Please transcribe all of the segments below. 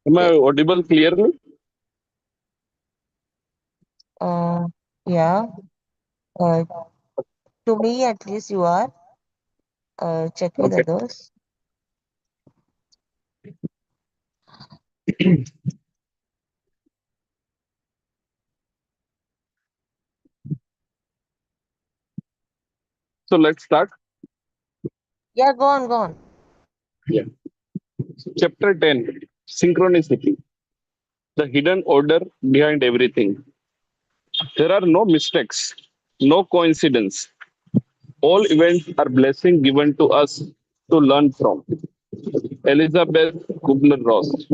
Am I Okay. audible clearly? Uh, yeah. Uh, to me, at least you are. Check with Okay. others. So let's start. Yeah, go on, go on. Yeah. Chapter 10, Synchronicity, the hidden order behind everything. There are no mistakes, no coincidence. All events are blessing given to us to learn from. Elizabeth Kubler-Ross.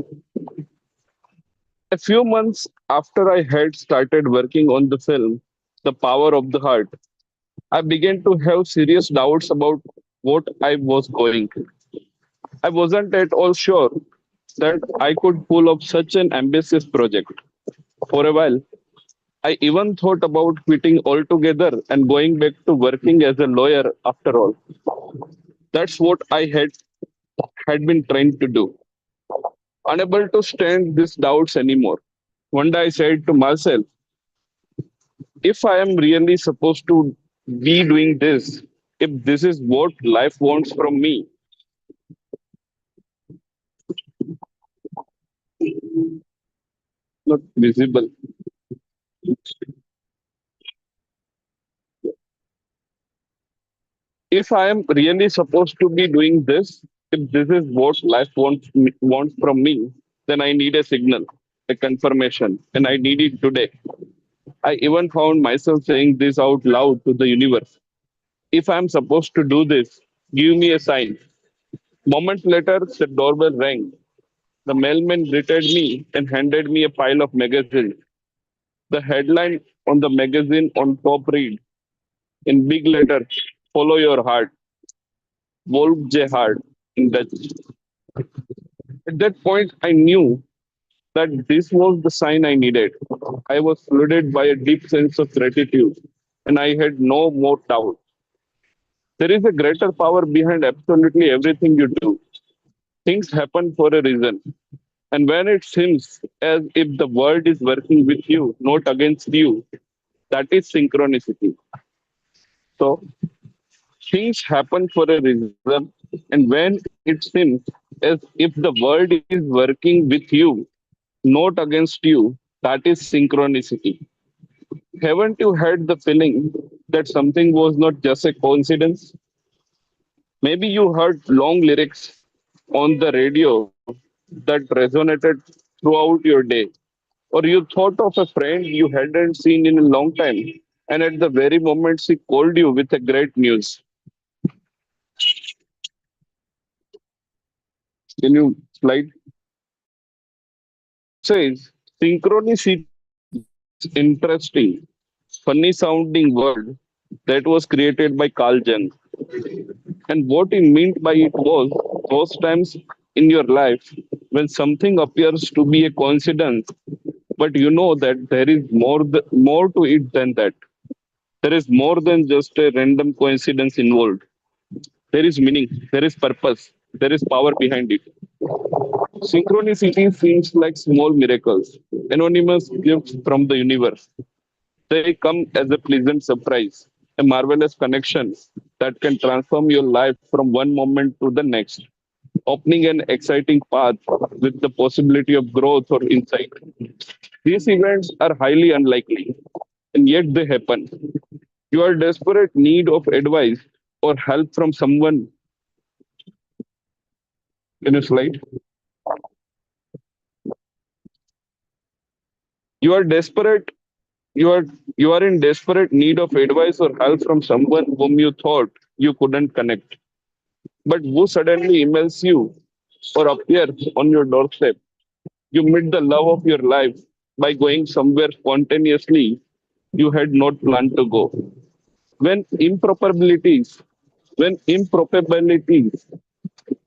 A few months after I had started working on the film, The Power of the Heart, I began to have serious doubts about what I was going. I wasn't at all sure that I could pull off such an ambitious project. For a while, I even thought about quitting altogether and going back to working as a lawyer after all. That's what I had been trying to do. Unable to stand these doubts anymore. One day I said to myself, if I am really supposed to be doing this, if this is what life wants from me, not visible. If I am really supposed to be doing this, if this is what life wants from me, then I need a signal, a confirmation, and I need it today. I even found myself saying this out loud to the universe. If I am supposed to do this, give me a sign. Moments later, the doorbell rang. The mailman greeted me and handed me a pile of magazines. The headline on the magazine on top read in big letters, Follow Your Heart, Wolf J. Hart in Dutch. At that point, I knew that this was the sign I needed. I was flooded by a deep sense of gratitude, and I had no more doubt. There is a greater power behind absolutely everything you do. Things happen for a reason. And when it seems as if the world is working with you, not against you, that is synchronicity. So things happen for a reason. And when it seems as if the world is working with you, not against you, that is synchronicity. Haven't you had the feeling that something was not just a coincidence? Maybe you heard long lyrics on the radio that resonated throughout your day, or you thought of a friend you hadn't seen in a long time, and at the very moment she called you with a great news. Can you slide? Says synchronicity is interesting, funny sounding word that was created by Carl Jung. And what he meant by it was those times in your life when something appears to be a coincidence, but you know that there is more to it than that. There is more than just a random coincidence involved. There is meaning, there is purpose, there is power behind it. Synchronicity seems like small miracles, anonymous gifts from the universe. They come as a pleasant surprise, a marvelous connection that can transform your life from one moment to the next, opening an exciting path with the possibility of growth or insight. These events are highly unlikely, and yet they happen. You are desperate need of advice or help from someone. Can you slide? You are desperate. You are you are in desperate need of advice or help from someone whom you thought you couldn't connect, but who suddenly emails you or appears on your doorstep. You meet the love of your life by going somewhere spontaneously you had not planned to go. When improbabilities, when improbabilities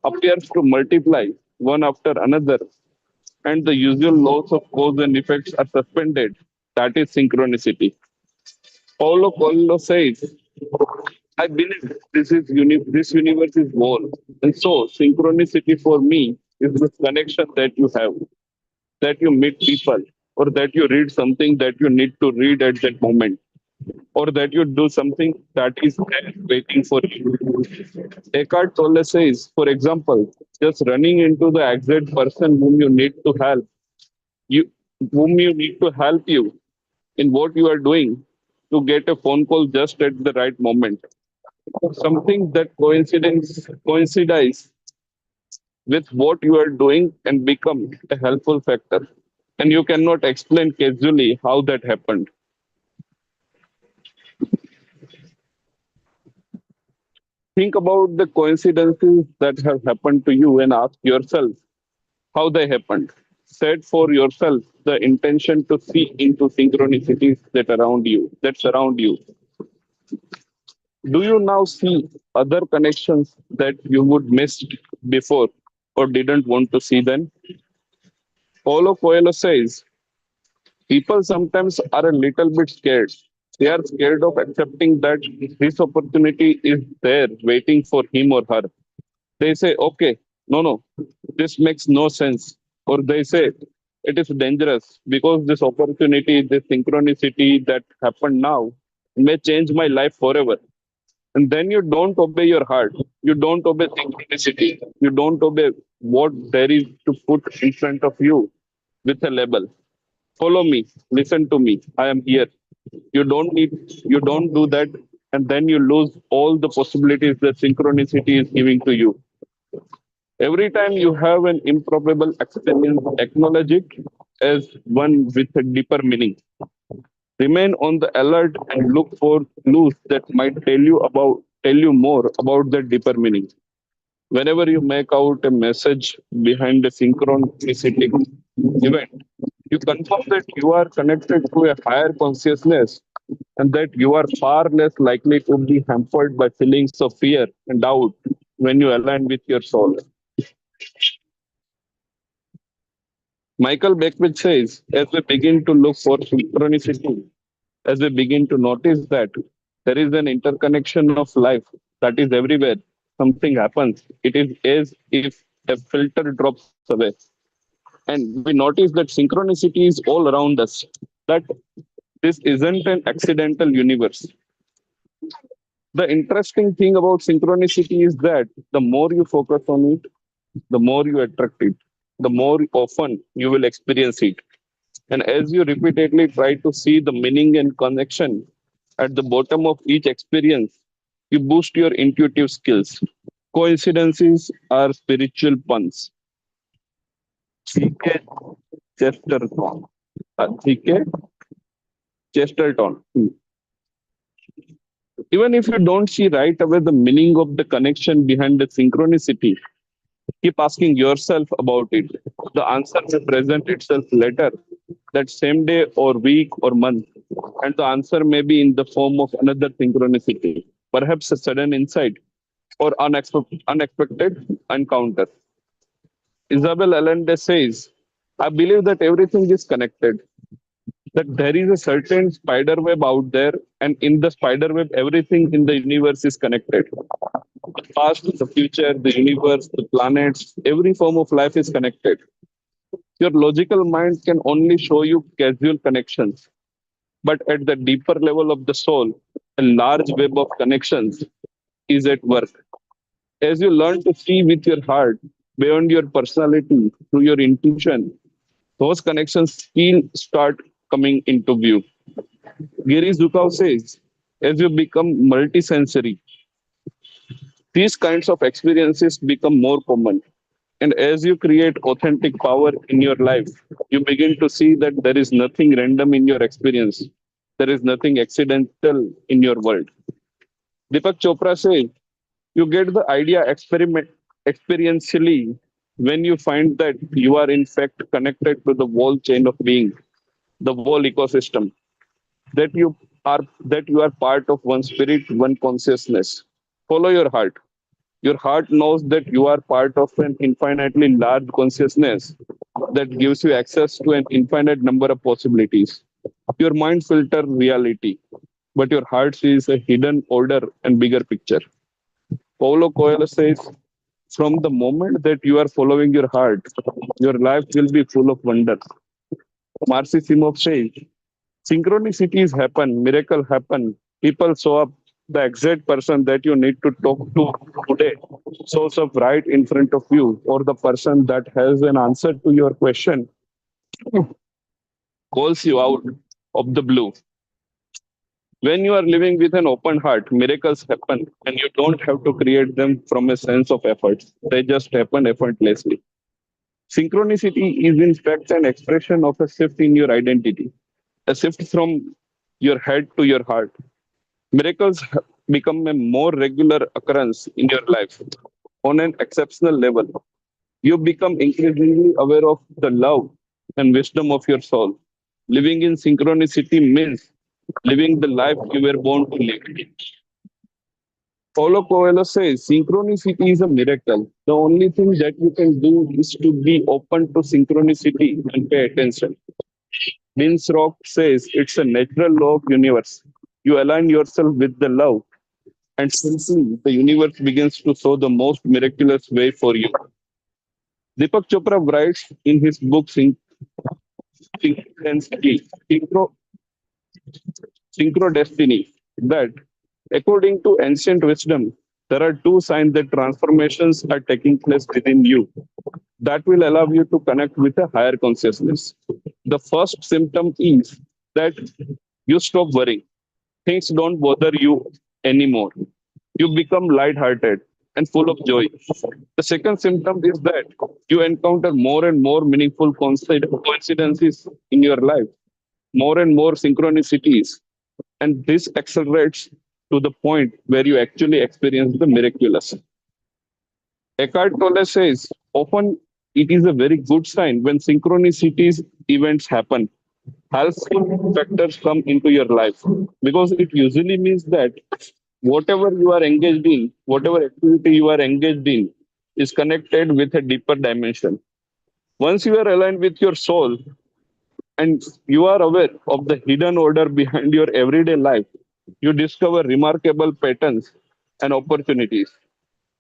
appears to multiply one after another, and the usual laws of cause and effects are suspended, that is synchronicity. Paulo Coelho says, I believe this universe is whole. And so synchronicity for me is this connection that you have. that you meet people, or that you read something that you need to read at that moment, or that you do something that is there waiting for you. Eckhart Tolle says, for example, just running into the exact person you whom you need to help you in what you are doing, to get a phone call just at the right moment. Something that coincides with what you are doing and become a helpful factor. And you cannot explain casually how that happened. Think about the coincidences that have happened to you and ask yourself how they happened. Set for yourself the intention to see into synchronicities that surround you. Do you now see other connections that you would missed before or didn't want to see then? Paulo Coelho says people sometimes are a little bit scared. They are scared of accepting that this opportunity is there waiting for him or her. They say, okay, no, this makes no sense. Or they say, it is dangerous because this opportunity, this synchronicity that happened now may change my life forever. And then you don't obey your heart. You don't obey synchronicity. You don't obey what there is to put in front of you with a label. Follow me, listen to me. I am here. You don't do that, and then you lose all the possibilities that synchronicity is giving to you. Every time you have an improbable experience, acknowledge it as one with a deeper meaning. Remain on the alert and look for clues that might tell you more about the deeper meaning. Whenever you make out a message behind a synchronicity event, you confirm that you are connected to a higher consciousness and that you are far less likely to be hampered by feelings of fear and doubt when you align with your soul. Michael Beckwith says, as we begin to look for synchronicity, as we begin to notice that there is an interconnection of life that is everywhere, something happens. It is as if a filter drops away. And we notice that synchronicity is all around us, that this isn't an accidental universe. The interesting thing about synchronicity is that the more you focus on it, the more you attract it, the more often you will experience it. And as you repeatedly try to see the meaning and connection at the bottom of each experience, you boost your intuitive skills. Coincidences are spiritual puns. C.K. Chesterton. C.K. Chesterton. Even if you don't see right away the meaning of the connection behind the synchronicity, keep asking yourself about it. The answer may present itself later, that same day or week or month. And the answer may be in the form of another synchronicity, perhaps a sudden insight or unexpected encounter. Isabel Allende says, I believe that everything is connected, that there is a certain spider web out there, and in the spider web, everything in the universe is connected. The past, the future, the universe, the planets, every form of life is connected. Your logical mind can only show you casual connections, but at the deeper level of the soul, a large web of connections is at work. As you learn to see with your heart, beyond your personality, through your intuition, those connections still start coming into view. Gary Zukov says, as you become multisensory, these kinds of experiences become more common. And as you create authentic power in your life, you begin to see that there is nothing random in your experience. There is nothing accidental in your world. Deepak Chopra says, you get the idea experientially when you find that you are in fact connected to the whole chain of being, the whole ecosystem, that you are part of one spirit, one consciousness. Follow your heart. Your heart knows that you are part of an infinitely large consciousness that gives you access to an infinite number of possibilities. Your mind filters reality, but your heart sees a hidden order and bigger picture. Paulo Coelho says, From the moment that you are following your heart, your life will be full of wonders. Marcy Simov says, synchronicities happen, miracle happen. People show up. The exact person that you need to talk to today shows up right in front of you, or the person that has an answer to your question calls you out of the blue. When you are living with an open heart, miracles happen, and you don't have to create them from a sense of effort. They just happen effortlessly. Synchronicity is, in fact, an expression of a shift in your identity, a shift from your head to your heart. Miracles become a more regular occurrence in your life on an exceptional level. You become increasingly aware of the love and wisdom of your soul. Living in synchronicity means living the life you were born to live. Paulo Coelho says synchronicity is a miracle. The only thing that you can do is to be open to synchronicity and pay attention. Vince Rock says it's a natural law of universe. You align yourself with the love, and simply the universe begins to show the most miraculous way for you. Deepak Chopra writes in his book Synchronicity, Synchro Destiny, that according to ancient wisdom, there are two signs that transformations are taking place within you that will allow you to connect with a higher consciousness. The first symptom is that you stop worrying. Things don't bother you anymore. You become lighthearted and full of joy. The second symptom is that you encounter more and more meaningful coincidences in your life, more and more synchronicities, and this accelerates to the point where you actually experience the miraculous. Eckhart Tolle says, often it is a very good sign when synchronicities events happen. Helpful factors come into your life because it usually means that whatever you are engaged in, whatever activity you are engaged in, is connected with a deeper dimension. Once you are aligned with your soul and you are aware of the hidden order behind your everyday life, you discover remarkable patterns and opportunities.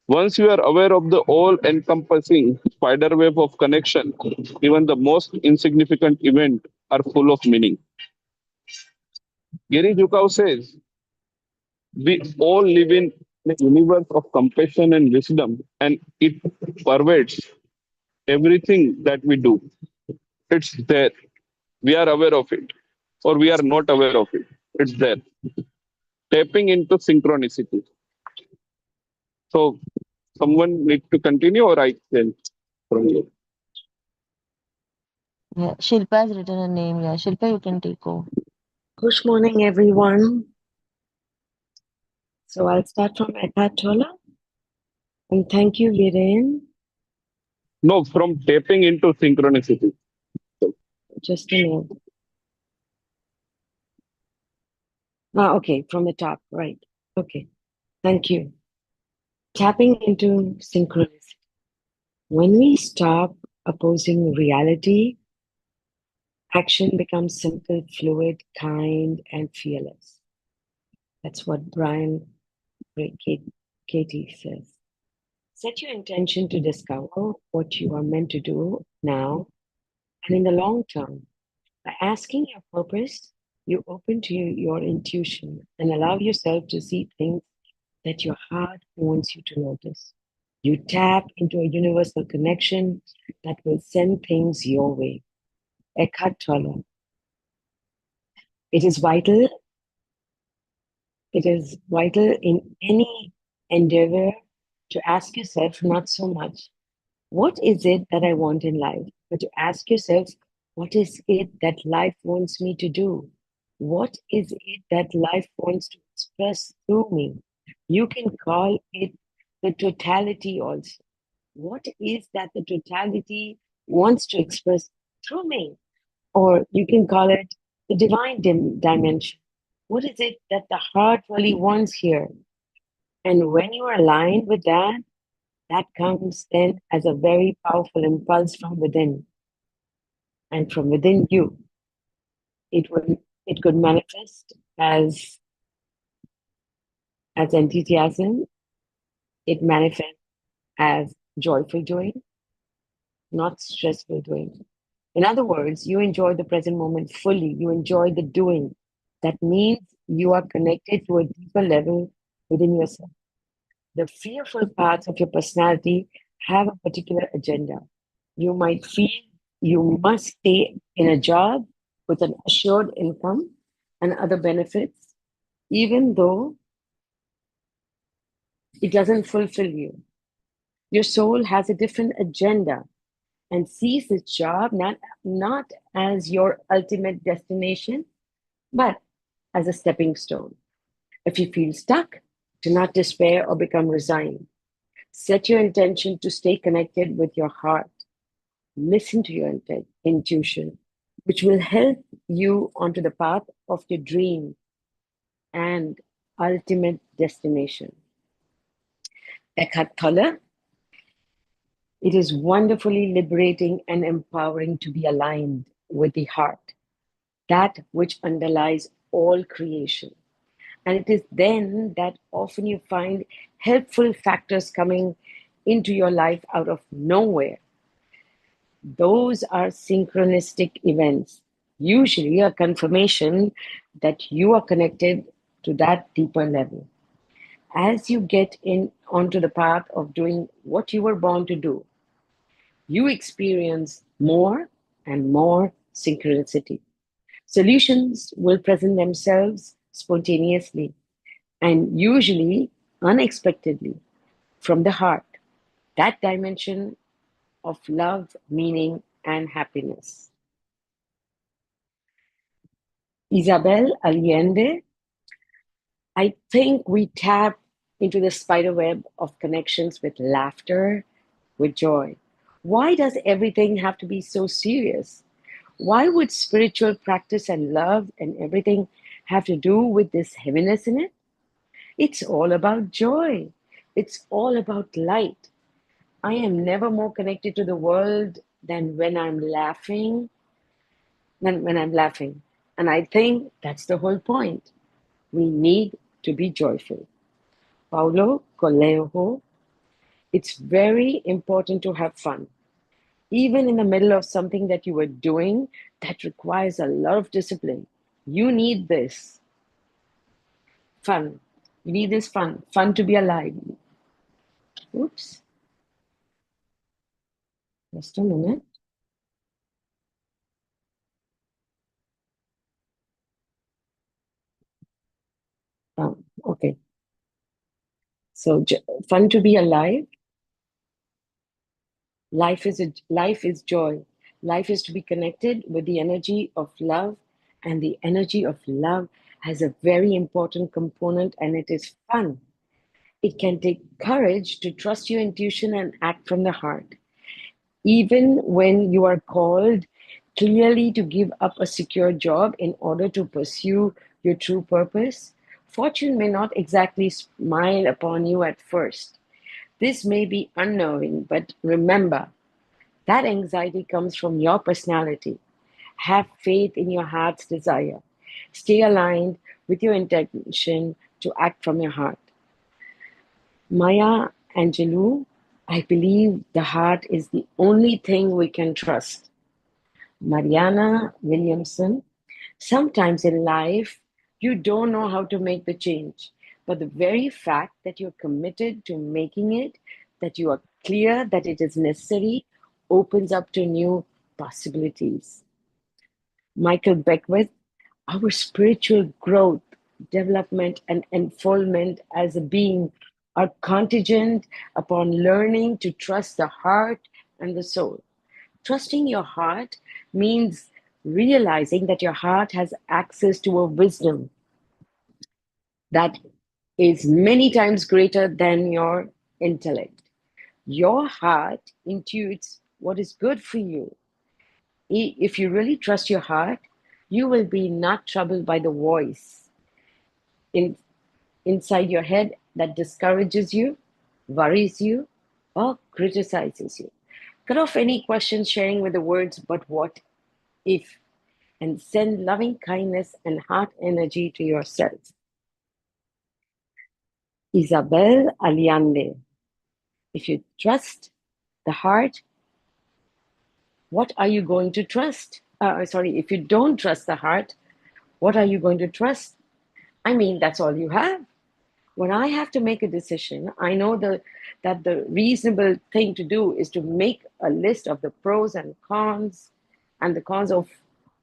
Once you are aware of the all encompassing spider web of connection, even the most insignificant event are full of meaning. Gary Jukav says, we all live in a universe of compassion and wisdom, and it pervades everything that we do. It's there. We are aware of it, or we are not aware of it. It's there. Tapping into synchronicity. So, someone need to continue, or I can from you. Yeah, Shilpa has written a name. Yeah, Shilpa, you can take over. Good morning, everyone. So I'll start from Eckhart Tolle. And thank you, Viren. No, from tapping into synchronicity. Just a minute. Okay, from the top, right. Okay, thank you. Tapping into synchronicity. When we stop opposing reality, action becomes simple, fluid, kind, and fearless. That's what Brian Katie says. Set your intention to discover what you are meant to do now and in the long term. By asking your purpose, you open to your intuition and allow yourself to see things that your heart wants you to notice. You tap into a universal connection that will send things your way. Eckhart Tolle. It is vital. It is vital in any endeavor to ask yourself not so much, what is it that I want in life? But to ask yourself, what is it that life wants me to do? What is it that life wants to express through me? You can call it the totality also. What is that the totality wants to express through me? Or you can call it the divine dimension. What is it that the heart really wants here? And when you are aligned with that, that comes then as a very powerful impulse from within. And from within you, it could manifest as enthusiasm, it manifests as joyful doing, not stressful doing. In other words, you enjoy the present moment fully, you enjoy the doing. That means you are connected to a deeper level within yourself. The fearful parts of your personality have a particular agenda. You might feel you must stay in a job with an assured income and other benefits, even though it doesn't fulfill you. Your soul has a different agenda and sees this job not as your ultimate destination, but as a stepping stone. If you feel stuck, do not despair or become resigned. Set your intention to stay connected with your heart. Listen to your intuition, which will help you onto the path of your dream and ultimate destination. Eckhart Tolle, it is wonderfully liberating and empowering to be aligned with the heart, that which underlies all creation. And it is then that often you find helpful factors coming into your life out of nowhere. Those are synchronistic events, usually a confirmation that you are connected to that deeper level. As you get in onto the path of doing what you were born to do, you experience more and more synchronicity. Solutions will present themselves spontaneously and usually unexpectedly from the heart, that dimension of love, meaning, and happiness. Isabel Allende, I think we tap into the spider web of connections with laughter, with joy. Why does everything have to be so serious? Why would spiritual practice and love and everything have to do with this heaviness in it? It's all about joy. It's all about light. I am never more connected to the world than when I'm laughing. And I think that's the whole point. We need to be joyful. Paulo Coelho, it's very important to have fun. Even in the middle of something that you were doing that requires a lot of discipline, you need this fun. You need this fun to be alive. Oops, just a minute. Okay. So fun to be alive. Life is joy. Life is to be connected with the energy of love, and the energy of love has a very important component, and it is fun. It can take courage to trust your intuition and act from the heart. Even when you are called clearly to give up a secure job in order to pursue your true purpose, fortune may not exactly smile upon you at first. This may be unnerving, but remember, that anxiety comes from your personality. Have faith in your heart's desire. Stay aligned with your intention to act from your heart. Maya Angelou, I believe the heart is the only thing we can trust. Mariana Williamson, sometimes in life, you don't know how to make the change, but the very fact that you're committed to making it, that you are clear that it is necessary, opens up to new possibilities. Michael Beckwith, our spiritual growth, development, and unfoldment as a being are contingent upon learning to trust the heart and the soul. Trusting your heart means realizing that your heart has access to a wisdom that is many times greater than your intellect. Your heart intuits what is good for you. If you really trust your heart, you will be not troubled by the voice in, inside your head that discourages you, worries you, or criticizes you. Cut off any questions sharing with the words, but what if, and send loving kindness and heart energy to yourself. Isabel Allende. If you trust the heart, what are you going to trust? If you don't trust the heart, what are you going to trust? I mean, that's all you have. When I have to make a decision, I know that the reasonable thing to do is to make a list of the pros and the cons of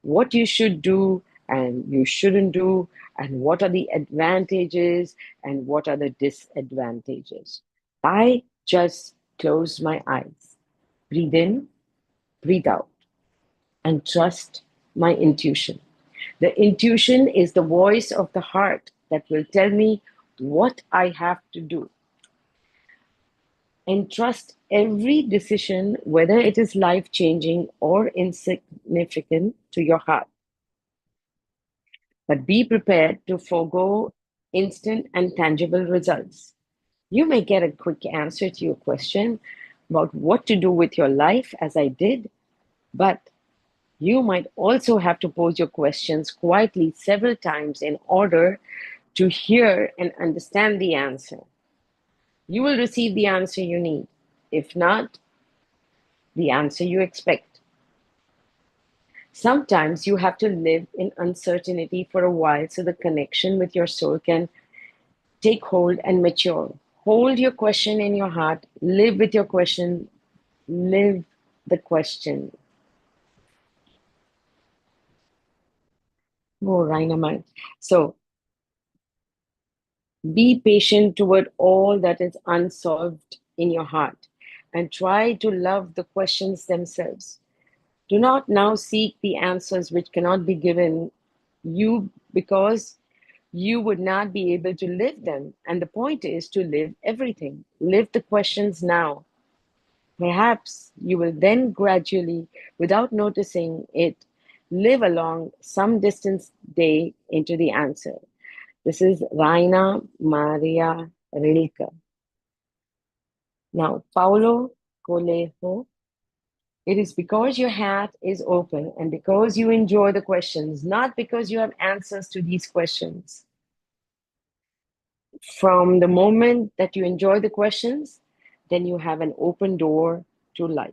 what you should do and you shouldn't do, and what are the advantages and what are the disadvantages. I just close my eyes, breathe in, breathe out, and trust my intuition. The intuition is the voice of the heart that will tell me what I have to do. And trust every decision, whether it is life changing or insignificant, to your heart. But be prepared to forego instant and tangible results. You may get a quick answer to your question about what to do with your life, as I did, but you might also have to pose your questions quietly several times in order to hear and understand the answer. You will receive the answer you need. If not, the answer you expect. Sometimes you have to live in uncertainty for a while so the connection with your soul can take hold and mature. Hold your question in your heart, live with your question, live the question. Oh, Raina. So be patient toward all that is unsolved in your heart and try to love the questions themselves. Do not now seek the answers which cannot be given you because you would not be able to live them. And the point is to live everything. Live the questions now. Perhaps you will then gradually, without noticing it, live along some distance day into the answer. This is Raina Maria Rilke. Now, Paulo Coelho, it is because your heart is open and because you enjoy the questions, not because you have answers to these questions. From the moment that you enjoy the questions, then you have an open door to life.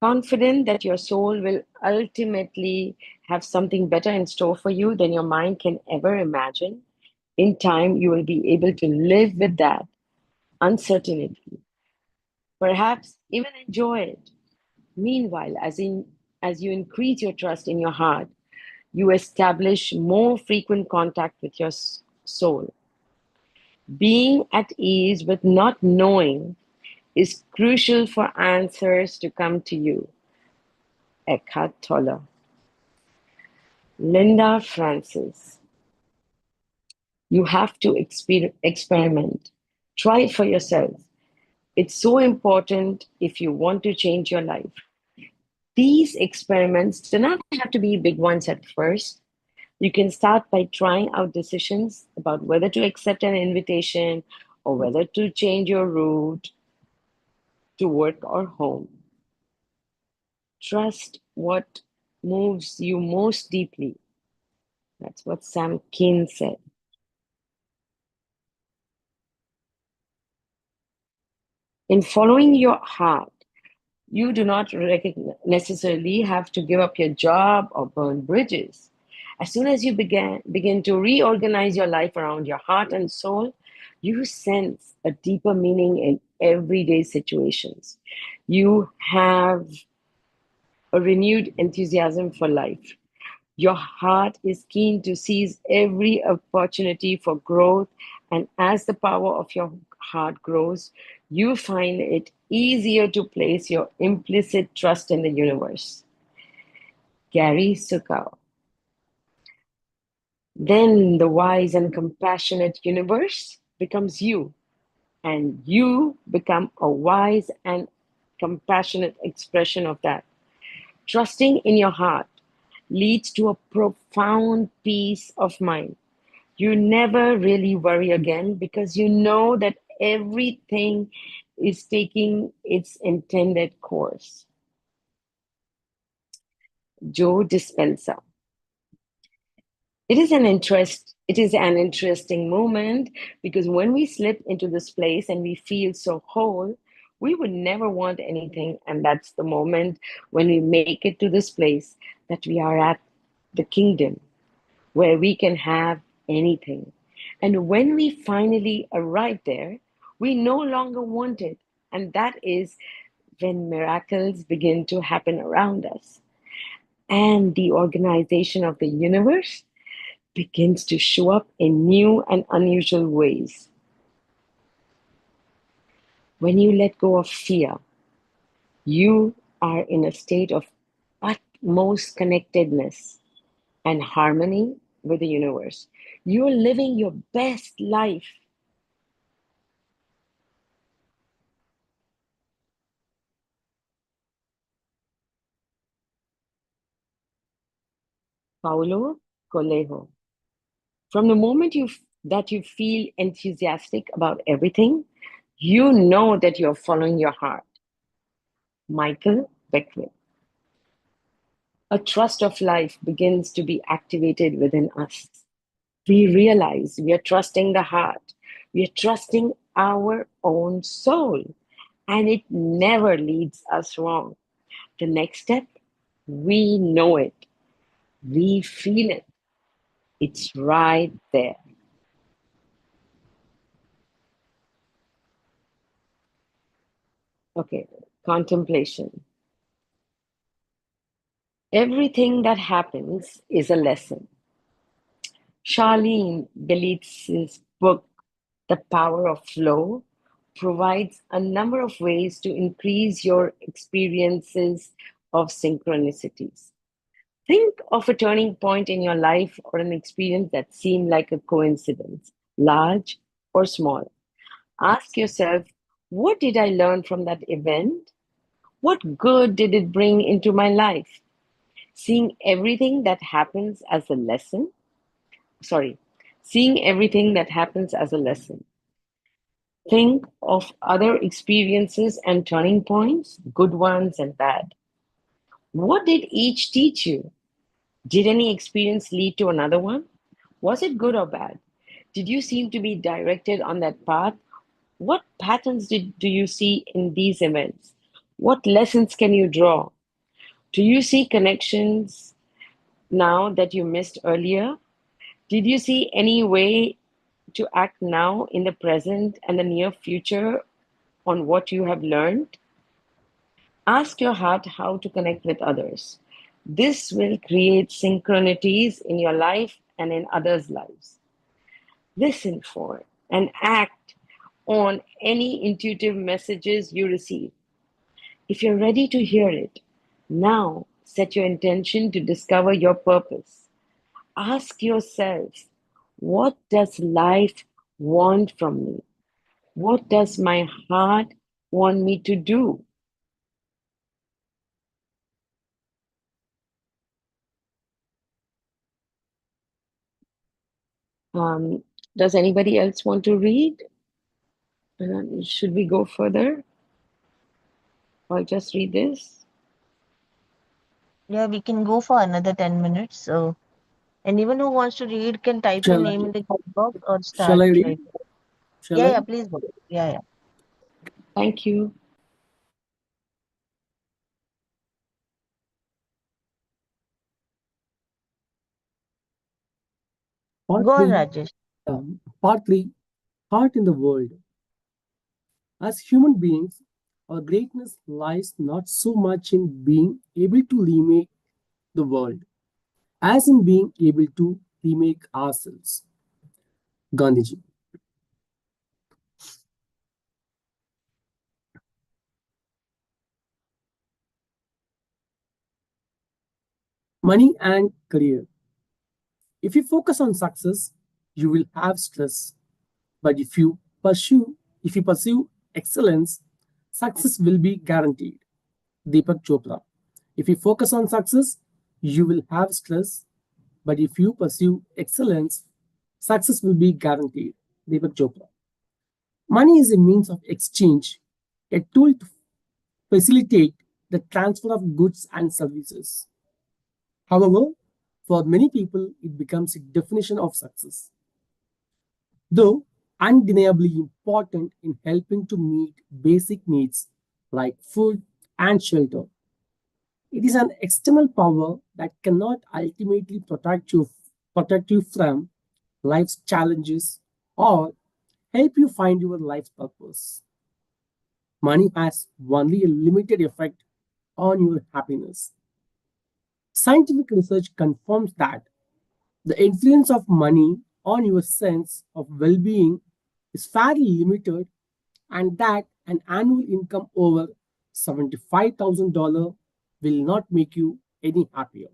Confident that your soul will ultimately have something better in store for you than your mind can ever imagine, in time you will be able to live with that uncertainty, perhaps even enjoy it. Meanwhile, as you increase your trust in your heart, you establish more frequent contact with your soul. Being at ease with not knowing is crucial for answers to come to you. Eckhart Tolle. Linda Francis. You have to experiment. Try it for yourself. It's so important if you want to change your life. These experiments do not have to be big ones at first. You can start by trying out decisions about whether to accept an invitation or whether to change your route to work or home. Trust what moves you most deeply. That's what Sam Keen said. In following your heart, you do not necessarily have to give up your job or burn bridges. As soon as you begin to reorganize your life around your heart and soul, you sense a deeper meaning in everyday situations. You have a renewed enthusiasm for life. Your heart is keen to seize every opportunity for growth, and as the power of your heart grows, you find it easier to place your implicit trust in the universe. Gary Sukau. Then the wise and compassionate universe becomes you, and you become a wise and compassionate expression of that. Trusting in your heart leads to a profound peace of mind. You never really worry again because you know that everything is taking its intended course. Joe Dispenza. It is an interesting moment because when we slip into this place and we feel so whole, we would never want anything, and that's the moment when we make it to this place that we are at the kingdom where we can have anything. And when we finally arrive there, we no longer want it, and that is when miracles begin to happen around us and the organization of the universe begins to show up in new and unusual ways. When you let go of fear, you are in a state of utmost connectedness and harmony with the universe. You're living your best life. Paulo Coelho. From the moment that you feel enthusiastic about everything, you know that you're following your heart. Michael Beckwith. A trust of life begins to be activated within us. We realize we are trusting the heart, we are trusting our own soul, and it never leads us wrong. The next step, we know it, we feel it, it's right there. Okay, contemplation. Everything that happens is a lesson. Charlene Belitz's book, The Power of Flow, provides a number of ways to increase your experiences of synchronicities. Think of a turning point in your life or an experience that seemed like a coincidence, large or small. Ask yourself, what did I learn from that event? What good did it bring into my life? Seeing everything that happens as a lesson, sorry, seeing everything that happens as a lesson. Think of other experiences and turning points, good ones and bad. What did each teach you? Did any experience lead to another one? Was it good or bad? Did you seem to be directed on that path? What patterns do you see in these events? What lessons can you draw? Do you see connections now that you missed earlier? Did you see any way to act now in the present and the near future on what you have learned? Ask your heart how to connect with others. This will create synchronities in your life and in others' lives. Listen for and act on any intuitive messages you receive. If you're ready to hear it, now set your intention to discover your purpose. Ask yourself, what does life want from me? What does my heart want me to do? Um, does anybody else want to read? Should we go further or just read this? Yeah, we can go for another 10 minutes. So anyone who wants to read can type your Shall I, name in the chat box or shall start I read? right. Shall Yeah, I? yeah, please go. Yeah, yeah. Thank you. Part Go on, 3. Rajesh. Part 3. Heart in the world. As human beings, our greatness lies not so much in being able to remake the world as in being able to remake ourselves. Gandhiji. Money and career. If you focus on success, you will have stress. But if you pursue excellence, success will be guaranteed. Deepak Chopra. If you focus on success, you will have stress. But if you pursue excellence, success will be guaranteed. Deepak Chopra. Money is a means of exchange, a tool to facilitate the transfer of goods and services. However, For many people, it becomes a definition of success, though undeniably important in helping to meet basic needs like food and shelter. It is an external power that cannot ultimately protect you from life's challenges or help you find your life's purpose. Money has only a limited effect on your happiness. Scientific research confirms that the influence of money on your sense of well being is fairly limited, and that an annual income over $75,000 will not make you any happier.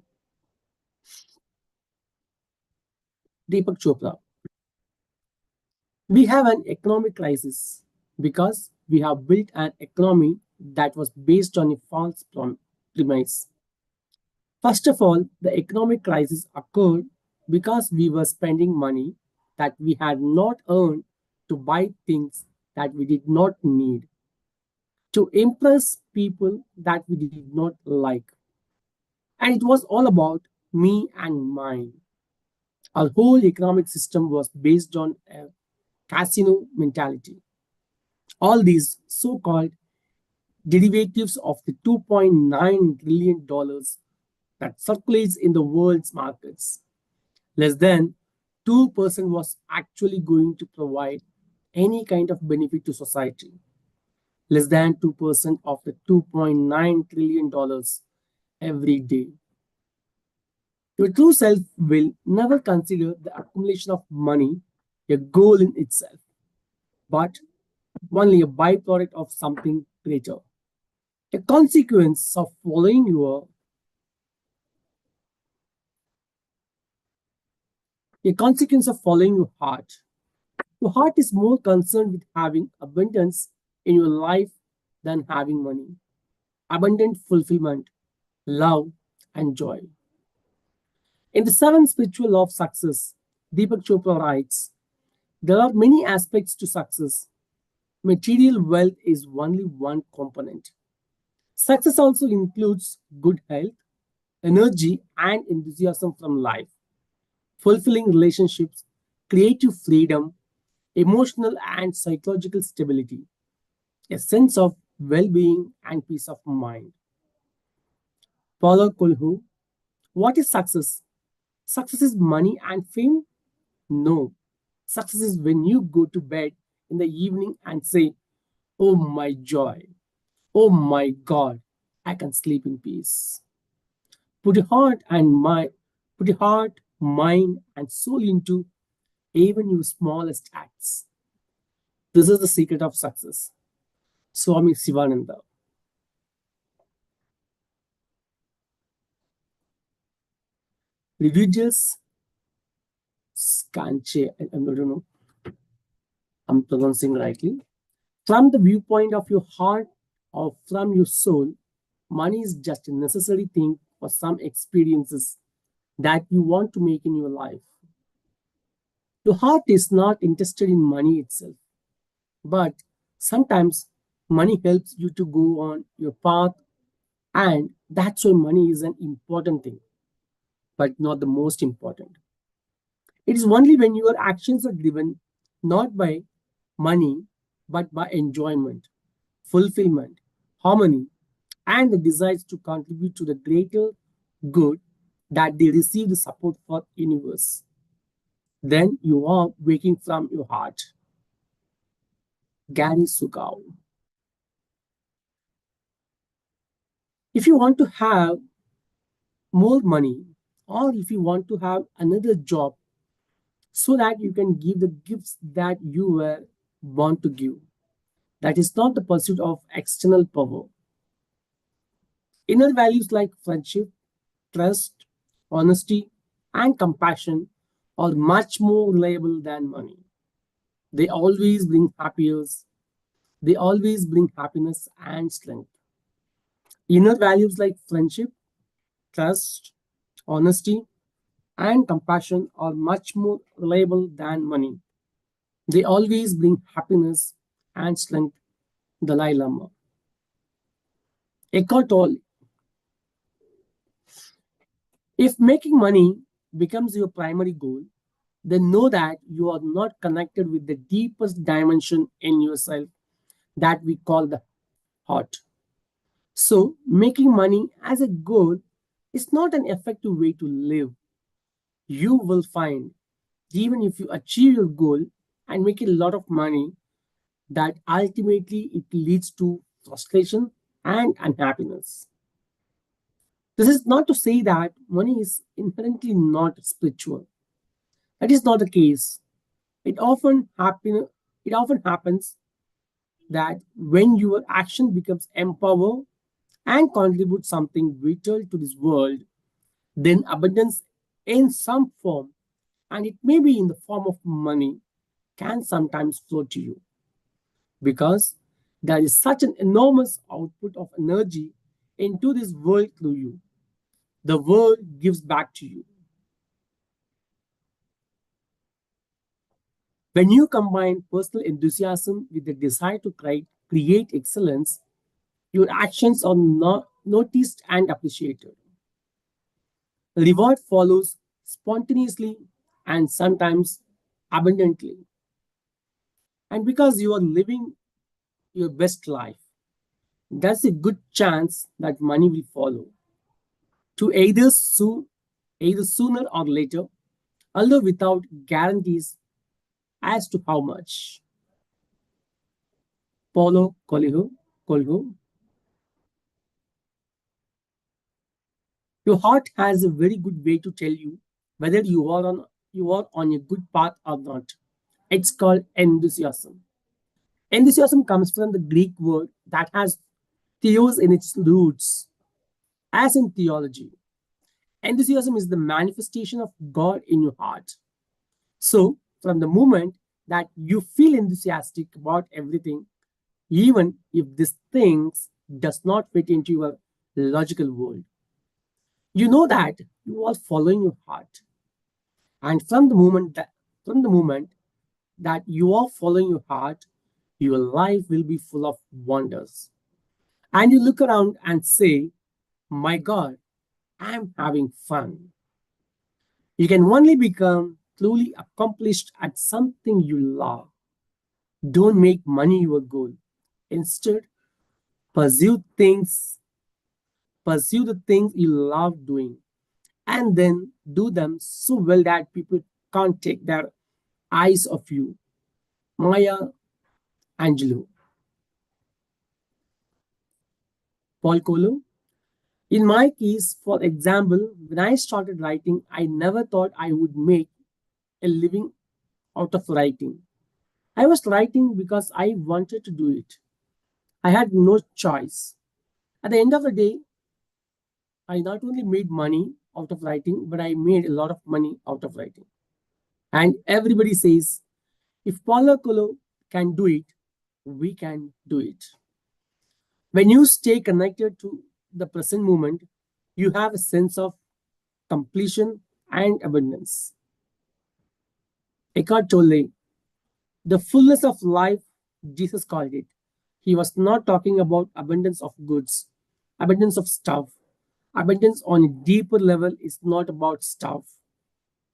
Deepak Chopra. We have an economic crisis because we have built an economy that was based on a premise. First of all, the economic crisis occurred because we were spending money that we had not earned to buy things that we did not need, to impress people that we did not like. And it was all about me and mine. Our whole economic system was based on a casino mentality. All these so called derivatives of the $2.9 trillion dollars that circulates in the world's markets. Less than 2% was actually going to provide any kind of benefit to society. Less than 2% of the $2.9 trillion dollars every day. Your true self will never consider the accumulation of money a goal in itself, but only a byproduct of something greater. A consequence of following your a consequence of following your heart. Your heart is more concerned with having abundance in your life than having money. Abundant fulfillment, love, and joy. In the seven spiritual law of success, Deepak Chopra writes, there are many aspects to success. Material wealth is only one component. Success also includes good health, energy, and enthusiasm from life, fulfilling relationships, creative freedom, emotional and psychological stability, a sense of well being, and peace of mind. Paulo Coelho, what is success? Success is money and fame? No. Success is when you go to bed in the evening and say, oh my joy, oh my God, I can sleep in peace. Put your heart and mind, put your heart, mind, and soul into even your smallest acts. This is the secret of success. Swami Sivananda. Religious Scanche, I don't know, I'm pronouncing rightly. From the viewpoint of your heart or from your soul, money is just a necessary thing for some experiences that you want to make in your life. Your heart is not interested in money itself, but sometimes money helps you to go on your path, and that's why money is an important thing, but not the most important. It is only when your actions are driven not by money, but by enjoyment, fulfillment, harmony, and the desires to contribute to the greater good that they receive the support for universe. Then you are waking from your heart. Gary Sugao. If you want to have more money, or if you want to have another job so that you can give the gifts that you were born to give, that is not the pursuit of external power. Inner values like friendship, trust, honesty, and compassion are much more reliable than money. They always bring happiness. They always bring happiness and strength. Inner values like friendship, trust, honesty, and compassion are much more reliable than money. They always bring happiness and strength. Dalai Lama. Eckhart Tolle. If making money becomes your primary goal, then know that you are not connected with the deepest dimension in yourself that we call the heart. So, making money as a goal is not an effective way to live. You will find, even if you achieve your goal and make a lot of money, that ultimately it leads to frustration and unhappiness. This is not to say that money is inherently not spiritual. That is not the case. It often happens that when your action becomes empower and contribute something vital to this world, then abundance in some form, and it may be in the form of money, can sometimes flow to you because there is such an enormous output of energy into this world through you. The world gives back to you. When you combine personal enthusiasm with the desire to create excellence, your actions are not noticed and appreciated. Reward follows spontaneously and sometimes abundantly. And because you are living your best life, there's a good chance that money will follow to either sooner or later, although without guarantees as to how much. Paulo Coelho, your heart has a very good way to tell you whether you are on a good path or not. It's called enthusiasm. Enthusiasm comes from the Greek word that has theos in its roots, as in theology. Enthusiasm is the manifestation of God in your heart. So, from the moment that you feel enthusiastic about everything, even if this things does not fit into your logical world, you know that you are following your heart. And from the moment that you are following your heart, your life will be full of wonders. And you look around and say, my God, I'm having fun. You can only become truly accomplished at something you love. Don't make money your goal. Instead, pursue things, pursue the things you love doing, and then do them so well that people can't take their eyes off you. Maya Angelou, Paul Coelho. In my case, for example, when I started writing, I never thought I would make a living out of writing. I was writing because I wanted to do it. I had no choice. At the end of the day, I not only made money out of writing, but I made a lot of money out of writing. And everybody says, if Paulo Coelho can do it, we can do it. When you stay connected to the present moment, you have a sense of completion and abundance. Eckhart Tolle, the fullness of life, Jesus called it. He was not talking about abundance of goods, abundance of stuff. Abundance on a deeper level is not about stuff.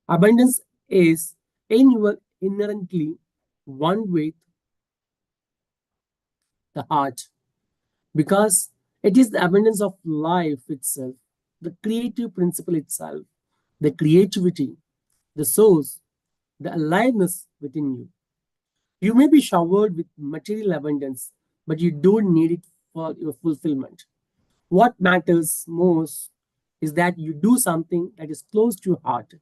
Abundance is in your inherently one with the heart because it is the abundance of life itself, the creative principle itself, the creativity, the source, the aliveness within you. You may be showered with material abundance, but you don't need it for your fulfillment. What matters most is that you do something that is close to your heart,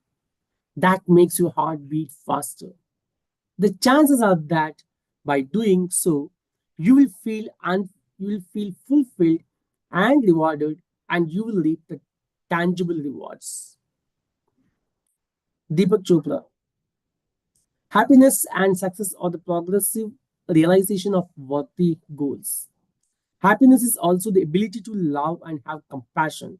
that makes your heart beat faster. The chances are that by doing so, you will you will feel fulfilled and rewarded, and you will reap the tangible rewards. Deepak Chopra, happiness and success are the progressive realization of worthy goals. Happiness is also the ability to love and have compassion.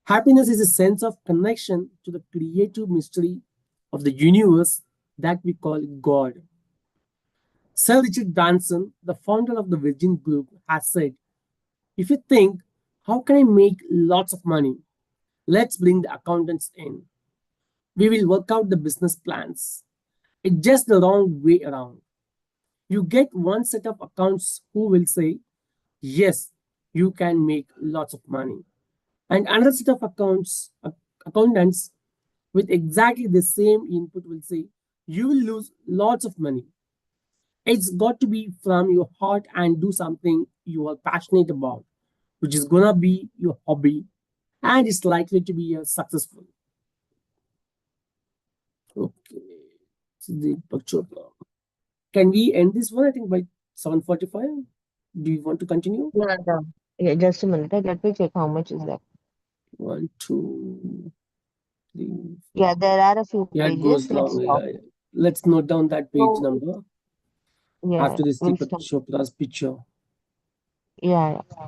Happiness is a sense of connection to the creative mystery of the universe that we call God. Sir Richard Branson, the founder of the Virgin Group, has said, if you think, how can I make lots of money? Let's bring the accountants in. We will work out the business plans. It's just the wrong way around. You get one set of accounts who will say, yes, you can make lots of money. And another set of accountants with exactly the same input will say, you will lose lots of money. It's got to be from your heart and do something you are passionate about, which is gonna be your hobby, and it's likely to be successful. Okay. Deepak Chopra. Can we end this one? I think by 7:45. Do you want to continue? Yeah, yeah. Yeah, just a minute. Let me check how much is left. One, two, three, four. Yeah, there are a few Yeah, it pages. goes Let's long. stop. Yeah. Let's note down that page So, number yeah, after this we'll Deepak stop. Chopra's picture. Yeah, yeah.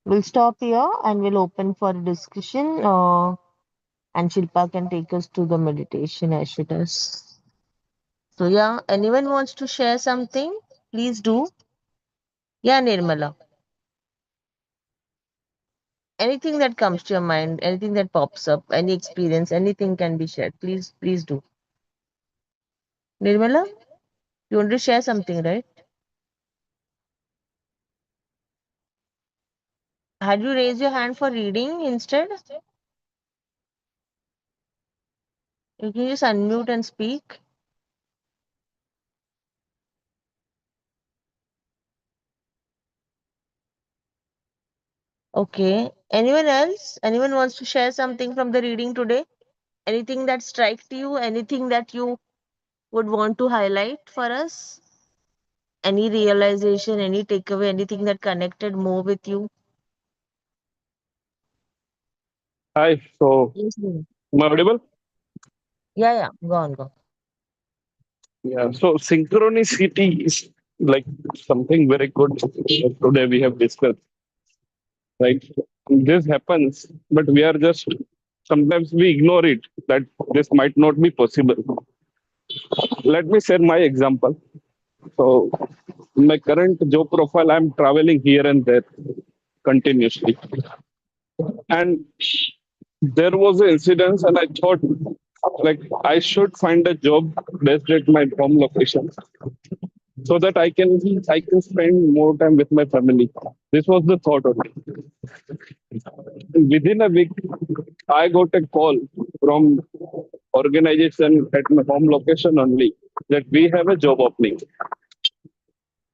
We'll stop here and we'll open for discussion. And Shilpa can take us to the meditation as she does. So, yeah, anyone wants to share something? Please do. Yeah, Nirmala. Anything that comes to your mind, anything that pops up, any experience, anything can be shared. Please do. Nirmala, you want to share something, right? Had you raised your hand for reading instead? You can just unmute and speak. Okay. Anyone else? Anyone wants to share something from the reading today? Anything that striked you? Anything that you would want to highlight for us? Any realization, any takeaway, anything that connected more with you? Hi. So, Yes, ma'am. am I audible? Yeah, yeah. Go on, go. Yeah. So, synchronicity is like something very good today we have discussed, right? This happens, but we are just sometimes we ignore it that this might not be possible. Let me share my example. So, in my current job profile, I'm traveling here and there continuously. And there was an incident, and I thought, like, I should find a job based at my home location so that I can spend more time with my family. This was the thought of it. Within a week, I got a call from organization at my home location only that we have a job opening.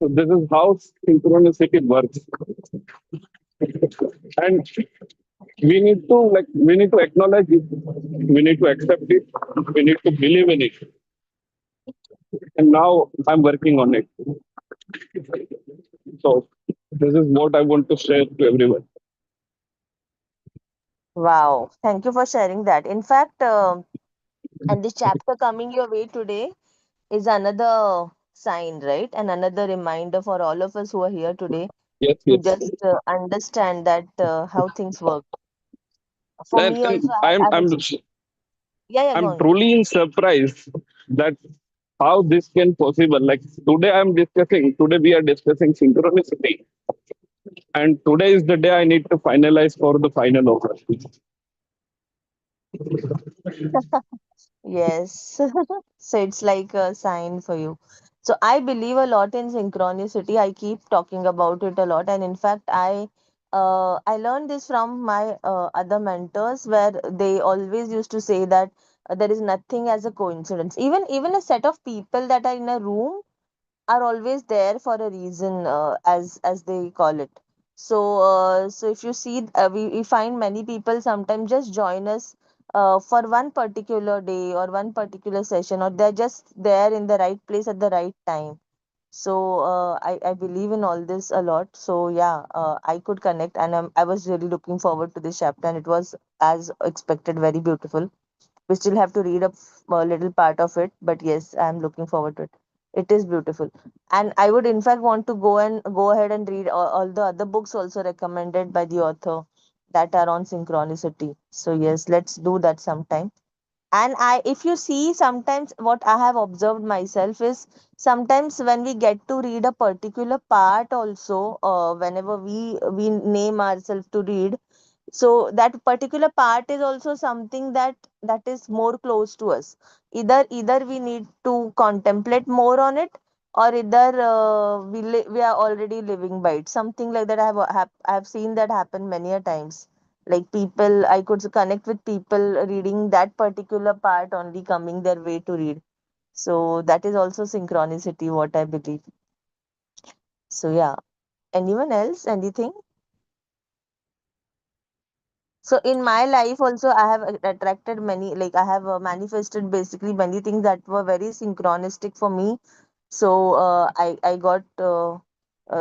So this is how synchronicity works, and we need to acknowledge it, we need to accept it, we need to believe in it, and now I'm working on it. So this is what I want to share to everyone. Wow. Thank you for sharing that. In fact, and this chapter coming your way today is another sign, right? And another reminder for all of us who are here today Yes, to yes. just understand that how things work. For And, me also, and I'm I've I'm yeah, yeah, go I'm on, go on. truly in surprise that how this can possible. Like today we are discussing synchronicity, and today is the day I need to finalize for the final offer. Yes. So it's like a sign for you. So I believe a lot in synchronicity. I keep talking about it a lot, and in fact, I learned this from my other mentors, where they always used to say that there is nothing as a coincidence. Even a set of people that are in a room are always there for a reason, as they call it. So if you see, we find many people sometimes just join us for one particular day or one particular session, or they're just there in the right place at the right time. So I believe in all this a lot. So yeah, I could connect, and I was really looking forward to this chapter, and it was as expected very beautiful. We still have to read a little part of it, but yes, I'm looking forward to it. It is beautiful, and I would in fact want to go ahead and read all the other books also recommended by the author that are on synchronicity. So yes, let's do that sometime. And I, if you see, sometimes what I have observed myself is, sometimes when we get to read a particular part also, whenever we name ourselves to read, so that particular part is also something that is more close to us. Either we need to contemplate more on it, or either we are already living by it, something like that. I have seen that happen many a times. Like people, I could connect with people reading that particular part, only coming their way to read. So that is also synchronicity, what I believe. So yeah, anyone else, anything? So in my life also, I have attracted many, like I have manifested basically many things that were very synchronistic for me. So I got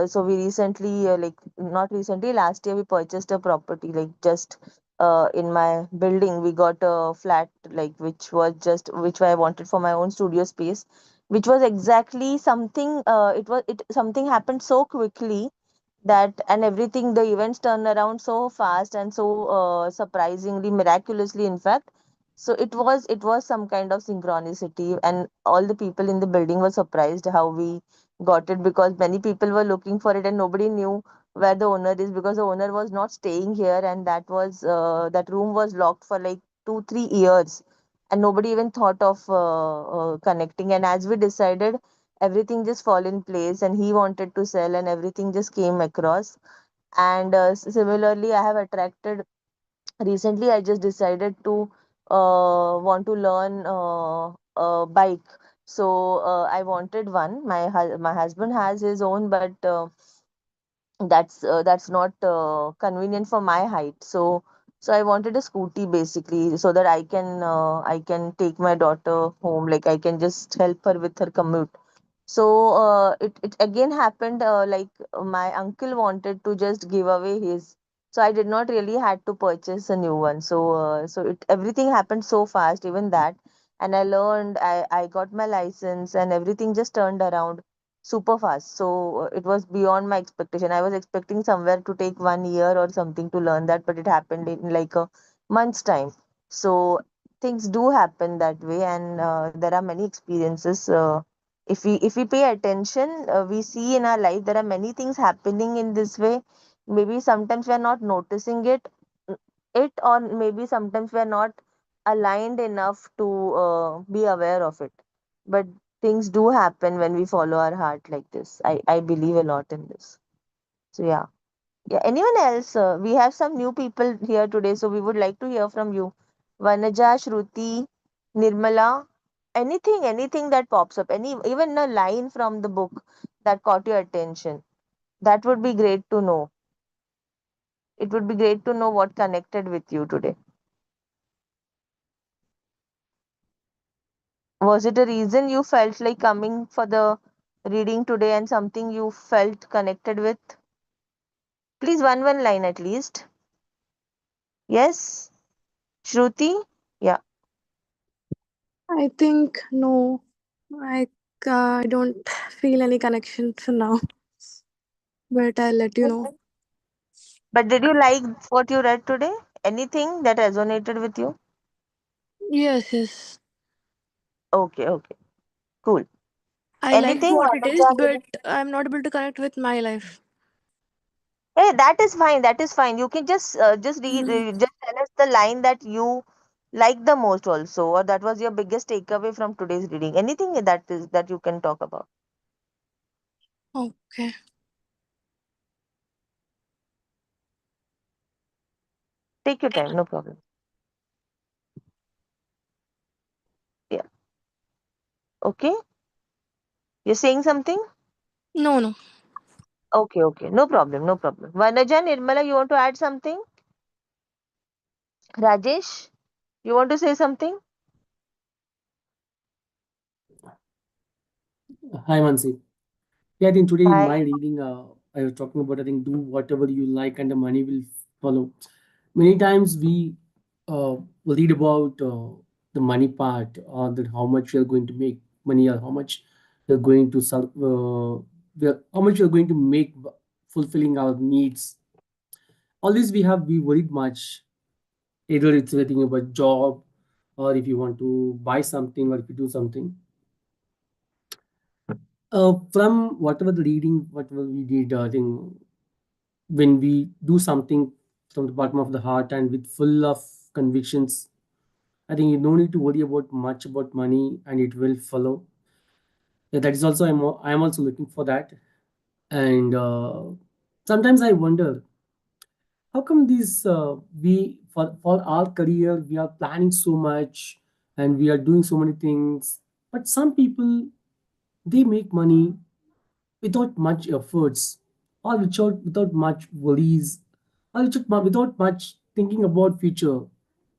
so we recently, like not recently, last year we purchased a property, like just in my building we got a flat, like which I wanted for my own studio space, which was exactly something, it something happened so quickly, that and everything, the events turn around so fast and so surprisingly, miraculously, in fact. So it was some kind of synchronicity, and all the people in the building were surprised how we got it, because many people were looking for it and nobody knew where the owner is, because the owner was not staying here, and that room was locked for like 2 3 years, and nobody even thought of connecting. And as we decided, everything just fall in place, and he wanted to sell, and everything just came across. And similarly, I have attracted, recently I just decided to want to learn bike. So I wanted one. My husband has his own, but that's not convenient for my height. So I wanted a scooty basically, so that I can take my daughter home, like I can just help her with her commute. So it again happened, like my uncle wanted to just give away his, so I did not really had to purchase a new one. So it everything happened so fast, even that. And I learned, I got my license, and everything just turned around super fast. So it was beyond my expectation. I was expecting somewhere to take 1 year or something to learn that, but it happened in like a month's time. So things do happen that way, and there are many experiences. If we pay attention, we see in our life there are many things happening in this way. Maybe sometimes we are not noticing it, or maybe sometimes we are not aligned enough to be aware of it. But things do happen when we follow our heart like this. I believe a lot in this. So yeah. Yeah, anyone else? We have some new people here today, so we would like to hear from you. Vanaja, Shruti, Nirmala, anything that pops up, even a line from the book that caught your attention. That would be great to know. It would be great to know what connected with you today. Was it a reason you felt like coming for the reading today, and something you felt connected with? Please, one line at least. Yes, Shruti? Yeah. I think no. I I don't feel any connection for now, but I'll let you know. But did you like what you read today? Anything that resonated with you? Yes, yes. Okay, okay, cool. I like Anything? what it is, Vanessa, but I'm not able to connect with my life. hey, that is fine. That is fine. You can just read, Mm. just tell us the line that you like the most, also, or that was your biggest takeaway from today's reading. Anything that you can talk about. Okay. Take your time, no problem. Yeah. Okay. You're saying something? No, no. Okay, okay. No problem, no problem. Vanaja, Nirmala, you want to add something? Rajesh, you want to say something? Hi, Mansi. Yeah, I think today in Hi. my reading, I was talking about, I think, do whatever you like and the money will follow. Many times we read about the money part, or that how much you're going to make money, or how much you're going to sell, how much you're going to make fulfilling our needs. All this we worried much. Either it's anything about job, or if you want to buy something, or if you do something. From whatever the reading, whatever we did, I think when we do something from the bottom of the heart and with full of convictions, I think you no need to worry about much about money, and it will follow. Yeah, that is also I'm also looking for that. And sometimes I wonder how come this we for our career we are planning so much and we are doing so many things, but some people they make money without much efforts, or without much worries, or without much thinking about future.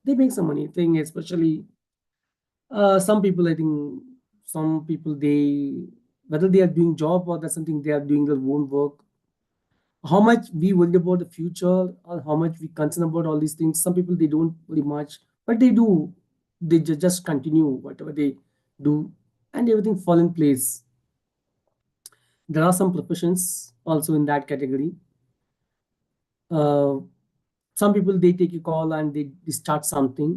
They make some money. I think especially some people. I think some people they whether they are doing job or that's something they are doing their own work. How much we worry about the future or how much we concern about all these things. Some people they don't worry much, but they do. They just continue whatever they do, and everything fall in place. There are some professions also in that category. uh, some people they take a call and they start something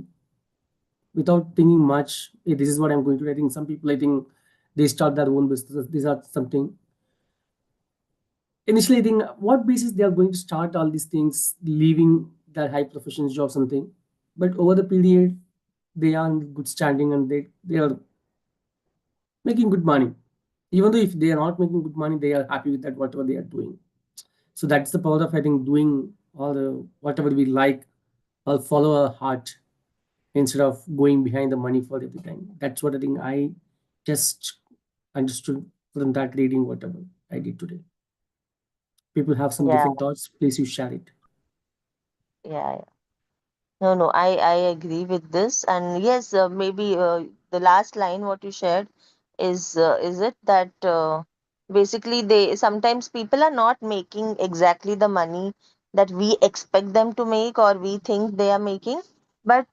without thinking much. "Hey, this is what I'm going to do." I think some people I think they start their own business. They start something initially. I think what basis they are going to start all these things, leaving their high professions job something, but over the period they are in good standing and they are making good money. Even though if they are not making good money, they are happy with that whatever they are doing. So that's the power of I think doing all the whatever we like or follow our heart instead of going behind the money for everything. That's what I think I just understood from that reading, whatever I did today. People have some Yeah, different thoughts. Please you share it. yeah. No, no, I agree with this. And yes, maybe the last line what you shared is it that basically they sometimes people are not making exactly the money that we expect them to make or we think they are making, but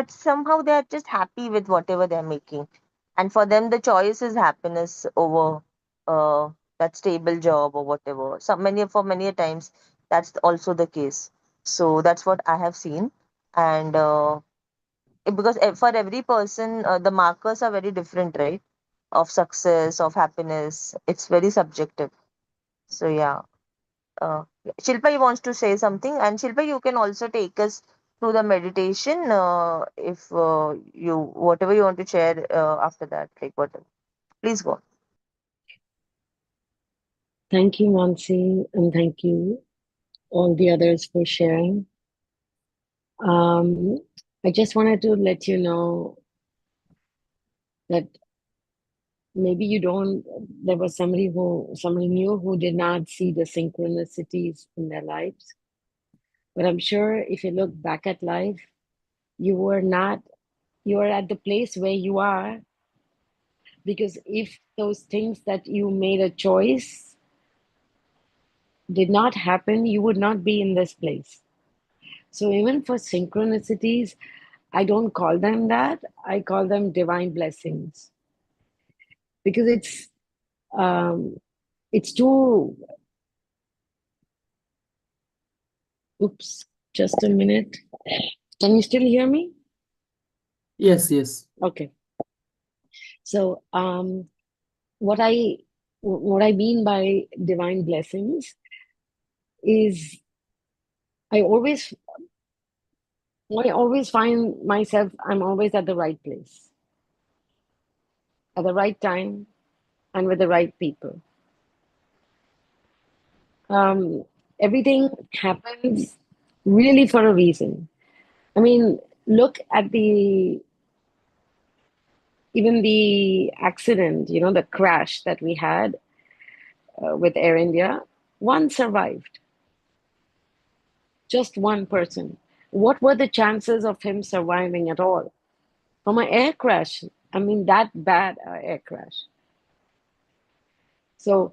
somehow they are just happy with whatever they're making, and for them the choice is happiness over uh, that stable job or whatever. So many for many a times that's also the case. So that's what I have seen. And because for every person the markers are very different, right? Of success, of happiness, it's very subjective. So yeah. Shilpa, you wants to say something, and Shilpa, you can also take us through the meditation if you whatever you want to share after that, like whatever. Please go. Thank you, Mansi, and thank you all the others for sharing. Um, I just wanted to let you know that maybe you don't, there was somebody new who did not see the synchronicities in their lives. But I'm sure if you look back at life, you were not, you are at the place where you are because if those things that you made a choice did not happen, you would not be in this place. So even for synchronicities, I don't call them that. I call them divine blessings because um, it's too. Oops, just a minute. Can you still hear me? Yes, yes. Okay. So what I what I mean by divine blessings is I always I always find myself I'm always at the right place at the right time and with the right people. Um, Everything happens really for a reason. I mean, look at the even the accident, you know, the crash that we had with Air India. One survived, just one person. What were the chances of him surviving at all? From an air crash, I mean, that bad air crash. So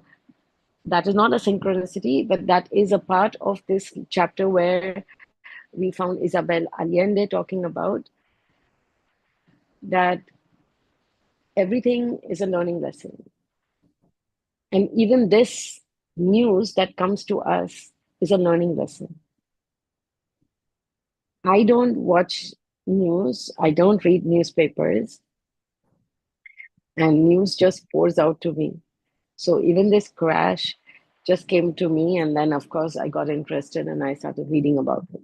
that is not a synchronicity, but that is a part of this chapter where we found Isabel Allende talking about that everything is a learning lesson. And even this news that comes to us is a learning lesson. I don't watch news. I don't read newspapers, and news just pours out to me. So even this crash just came to me, and then of course I got interested and I started reading about it.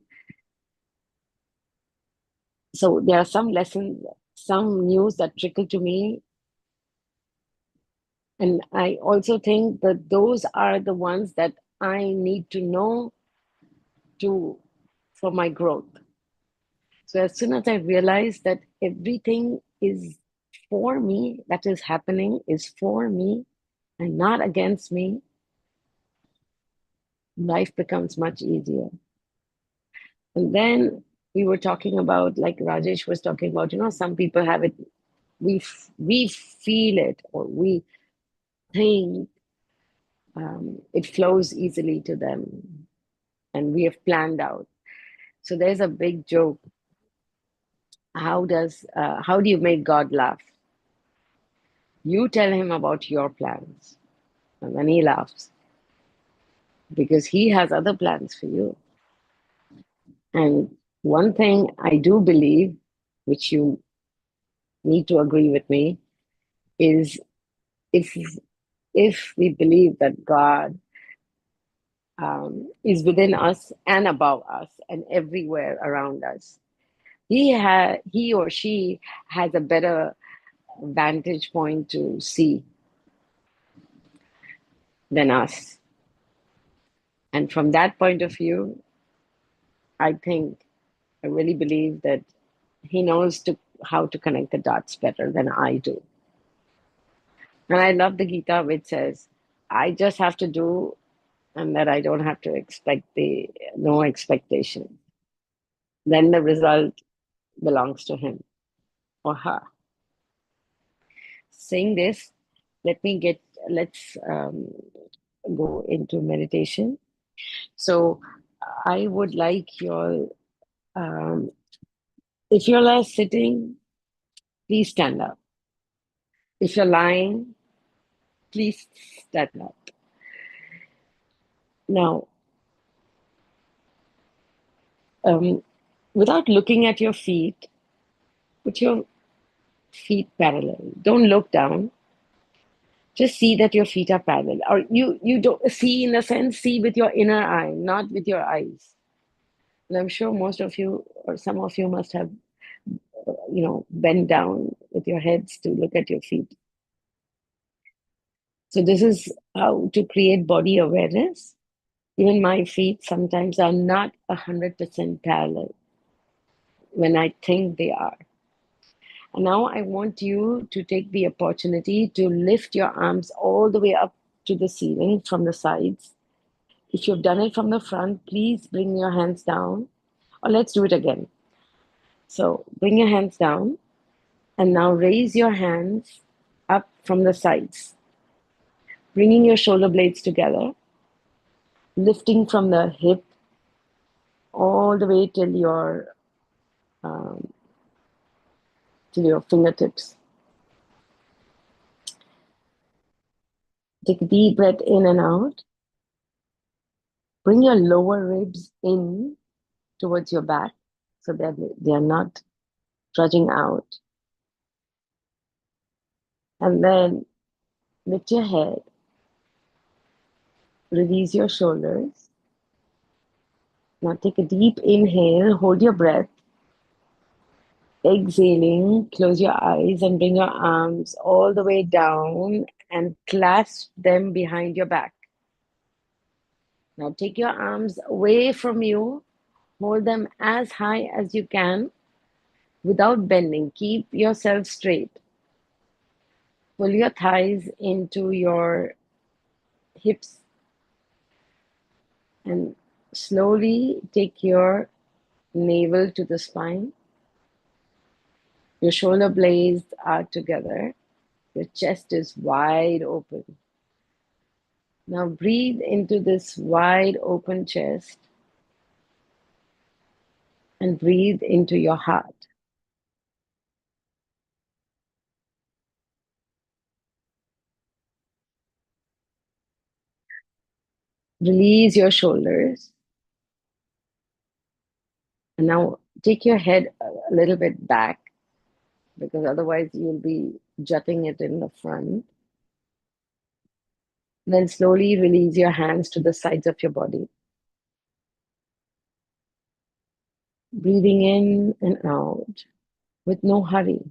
So there are some lessons, some news that trickle to me. And I also think that those are the ones that I need to know to for my growth. So as soon as I realize that everything is for me, that is happening is for me and not against me, life becomes much easier. And then we were talking about, like Rajesh was talking about, some people have it, we feel it, or we think it flows easily to them, and we have planned out. So there's a big joke. How do you make God laugh? You tell him about your plans, and then he laughs because he has other plans for you. And one thing I do believe, which you need to agree with me, is if if we believe that God is within us and above us and everywhere around us, he or she has a better vantage point to see than us. And from that point of view, I think, I really believe that he knows how to connect the dots better than I do. And I love the Gita, which says, I just have to do, and that I don't have to expect no expectation. Then the result belongs to him or her. Saying this, let's go into meditation. So I would like you all, if you're all sitting, please stand up. If you're lying, please stand up. Now, without looking at your feet, put your feet parallel. Don't look down. Just see that your feet are parallel. Or you don't see, in a sense, see with your inner eye, not with your eyes. And I'm sure most of you or some of you must have, bent down with your heads to look at your feet. So this is how to create body awareness. Even my feet sometimes are not 100% parallel when I think they are. And now I want you to take the opportunity to lift your arms all the way up to the ceiling from the sides. If you've done it from the front, please bring your hands down. Or let's do it again. So bring your hands down and now raise your hands up from the sides, bringing your shoulder blades together, lifting from the hip all the way till your fingertips. Take a deep breath in and out. Bring your lower ribs in towards your back so that they are not trudging out. And then lift your head, release your shoulders. Now take a deep inhale, hold your breath. Exhaling, close your eyes and bring your arms all the way down and clasp them behind your back. Now take your arms away from you, hold them as high as you can without bending. Keep yourself straight. Pull your thighs into your hips and slowly take your navel to the spine. Your shoulder blades are together. Your chest is wide open. Now breathe into this wide open chest and breathe into your heart. Release your shoulders. And now Take your head a little bit back because otherwise you'll be jutting it in the front. Then slowly release your hands to the sides of your body. Breathing in and out with no hurry.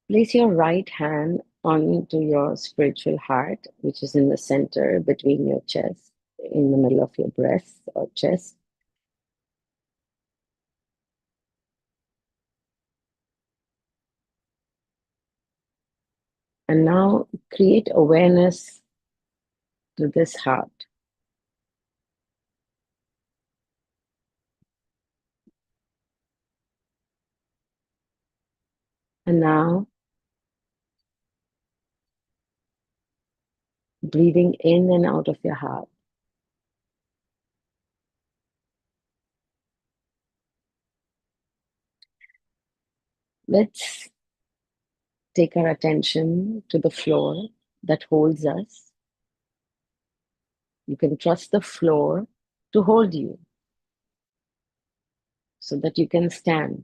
Place your right hand onto your spiritual heart, which is in the center between your chest, in the middle of your breast or chest. And now create awareness to this heart. And now breathing in and out of your heart. Let's take our attention to the floor that holds us. You can trust the floor to hold you so that you can stand.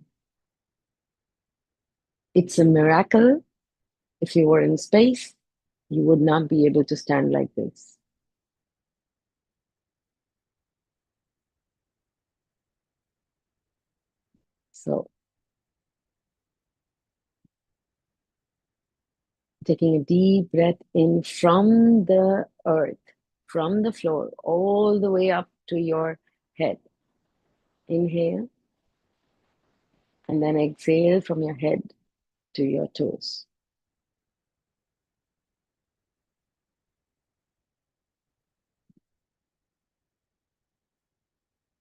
It's a miracle. If you were in space, you would not be able to stand like this. So, taking a deep breath in from the earth, from the floor, all the way up to your head. Inhale, and then exhale from your head to your toes.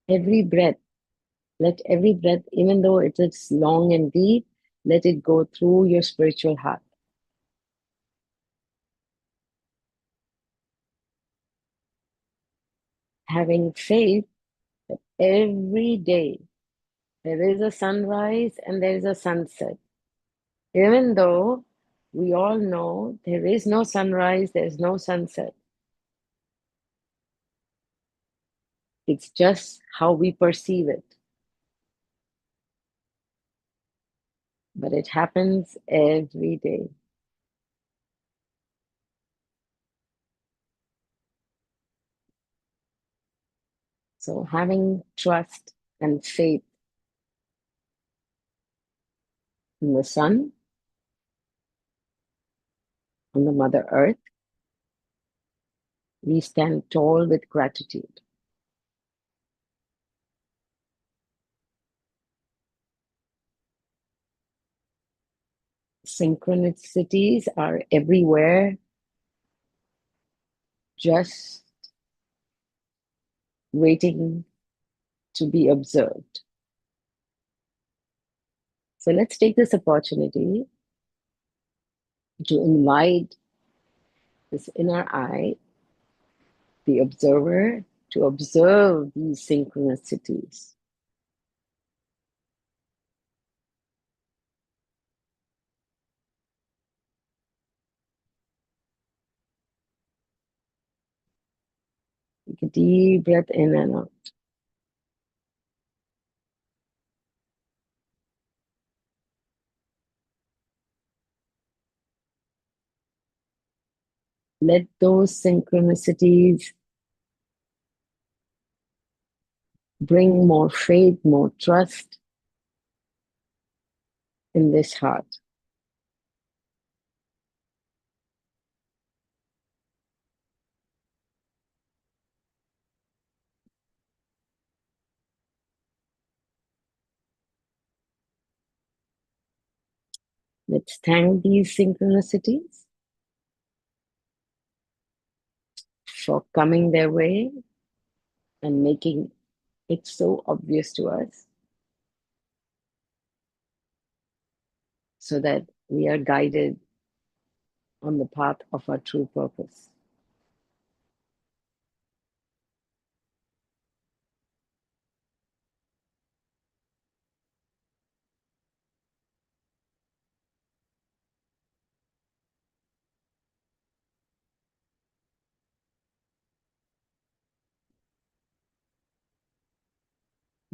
Every breath, let every breath, even though it is long and deep, let it go through your spiritual heart. Having faith that every day there is a sunrise and there is a sunset. Even though we all know there is no sunrise, there's no sunset. It's just how we perceive it. But it happens every day. So having trust and faith in the sun, on the Mother Earth, we stand tall with gratitude. Synchronicities are everywhere, just waiting to be observed. So let's take this opportunity to invite this inner eye, the observer, to observe these synchronicities. Take a deep breath in and out. Let those synchronicities bring more faith, more trust in this heart. Let's thank these synchronicities for coming their way and making it so obvious to us so that we are guided on the path of our true purpose.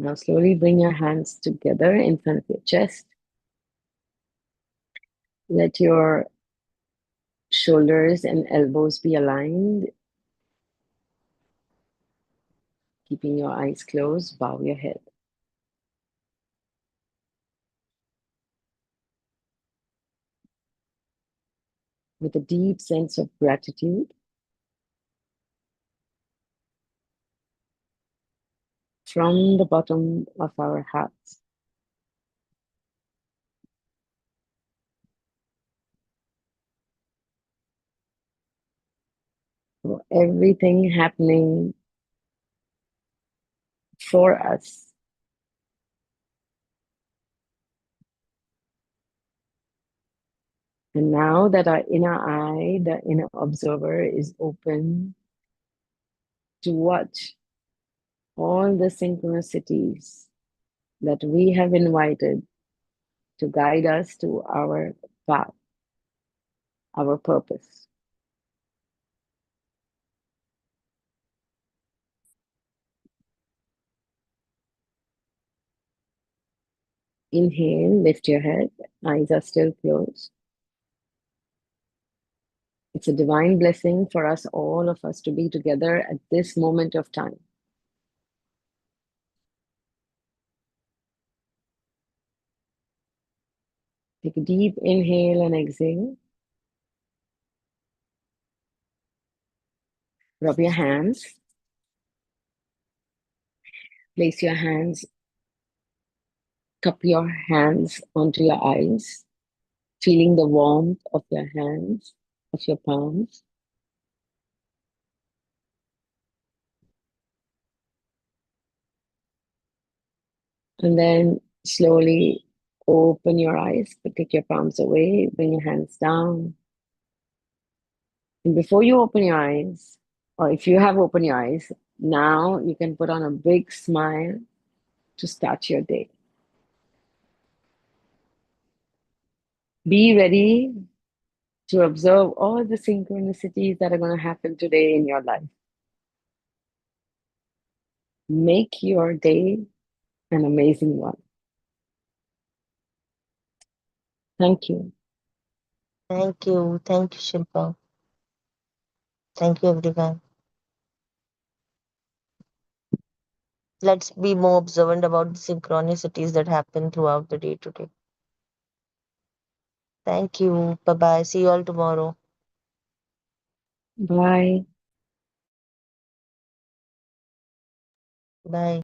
Now, slowly bring your hands together in front of your chest. Let your shoulders and elbows be aligned. Keeping your eyes closed, bow your head. With a deep sense of gratitude from the bottom of our hearts for everything happening for us. And now that our inner eye, the inner observer, is open to watch all the synchronicities that we have invited to guide us to our path, our purpose. Inhale, lift your head, eyes are still closed. It's a divine blessing for us, all of us, to be together at this moment of time. Take a deep inhale and exhale. Rub your hands. Place your hands, cup your hands onto your eyes, feeling the warmth of your hands, of your palms. And then slowly open your eyes, but take your palms away, bring your hands down. And before you open your eyes, or if you have opened your eyes, now you can put on a big smile to start your day. Be ready to observe all the synchronicities that are going to happen today in your life. Make your day an amazing one. Thank you. Thank you. Thank you, Shilpa. Thank you, everyone. Let's be more observant about the synchronicities that happen throughout the day today. Thank you. Bye bye. See you all tomorrow. Bye. Bye.